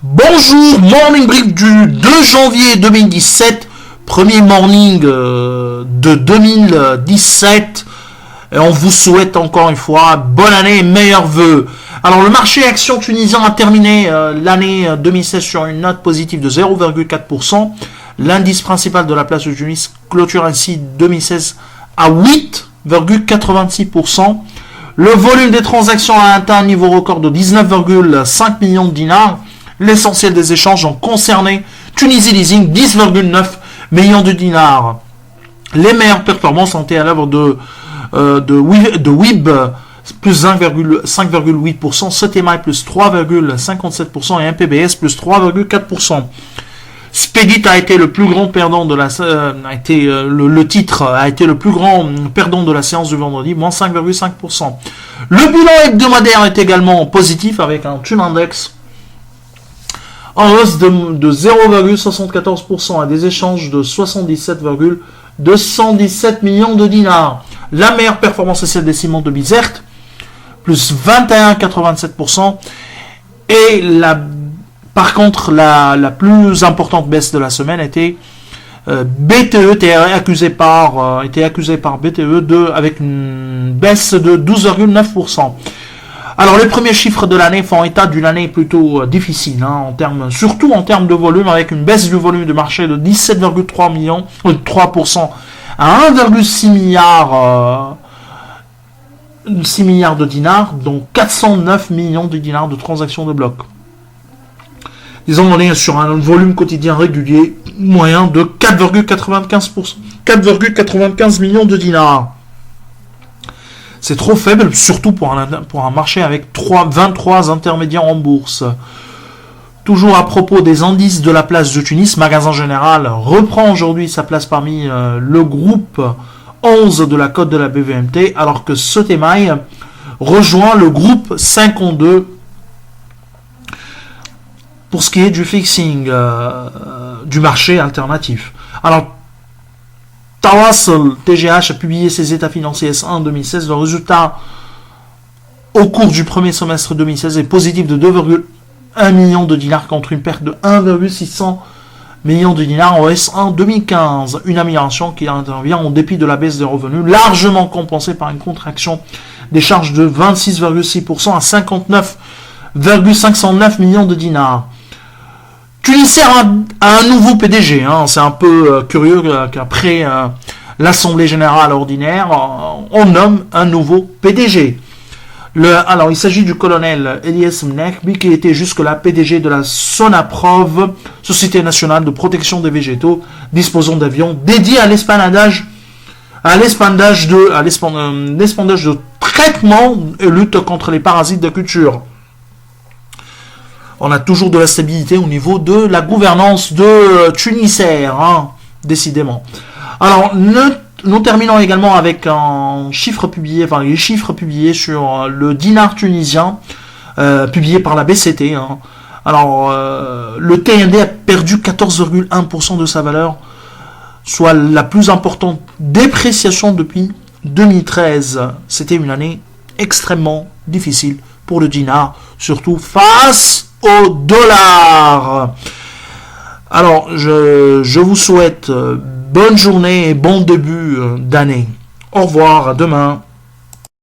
Bonjour, morning brief du 2 janvier 2017, premier morning de 2017. Et on vous souhaite encore une fois bonne année et meilleurs vœux. Alors le marché action tunisien a terminé l'année 2016 sur une note positive de 0,4%. L'indice principal de la place de Tunis clôture ainsi 2016 à 8,86%. Le volume des transactions a atteint un niveau record de 19,5 millions de dinars. L'essentiel des échanges ont concerné Tunisie Leasing, 10,9 millions de dinars. Les meilleures performances ont été à l'œuvre de WIB, plus 5,8%, CTMI plus 3,57% et MPBS plus 3,4%. Spedit a été le plus grand perdant de la le titre a été le plus grand perdant de la séance du vendredi, moins 5,5%. Le bilan hebdomadaire est également positif avec un Tune Index en hausse de 0,74% et des échanges de 77,217 millions de dinars. La meilleure performance est celle des ciments de Bizert, plus 21,87%. Et par contre, la plus importante baisse de la semaine était BTE, était accusé par BTE avec une baisse de 12,9%. Alors les premiers chiffres de l'année font état d'une année plutôt difficile, surtout en termes de volume, avec une baisse du volume de marché de 17,3% à 1,6 milliard de dinars, dont 409 millions de dinars de transactions de blocs. Disons on est sur un volume quotidien régulier moyen de 4,95 millions de dinars. C'est trop faible, surtout pour un marché avec 23 intermédiaires en bourse. Toujours à propos des indices de la place de Tunis, Magasin Général reprend aujourd'hui sa place parmi le groupe 11 de la cote de la BVMT, alors que Sotemaï rejoint le groupe 52 pour ce qui est du fixing du marché alternatif. Alors, Tawassul TGH a publié ses états financiers S1 2016. Le résultat au cours du premier semestre 2016 est positif de 2,1 millions de dinars contre une perte de 1,600 millions de dinars en S1 2015. Une amélioration qui intervient en dépit de la baisse des revenus, largement compensée par une contraction des charges de 26,6% à 59,509 millions de dinars. Tunisair a un nouveau PDG, c'est un peu curieux qu'après l'Assemblée Générale ordinaire, on nomme un nouveau PDG. Alors il s'agit du colonel Elias Mnekbi, qui était jusque-là PDG de la Sonaprov, Société Nationale de Protection des Végétaux, disposant d'avions dédiés à l'épandage de traitement et lutte contre les parasites de culture. On a toujours de la stabilité au niveau de la gouvernance de Tunisair, décidément. Alors, nous terminons également avec les chiffres publiés sur le dinar tunisien, publié par la BCT. Alors, le TND a perdu 14,1% de sa valeur, soit la plus importante dépréciation depuis 2013. C'était une année extrêmement difficile pour le dinar, surtout face au dollar. Alors, je vous souhaite bonne journée et bon début d'année. Au revoir, à demain.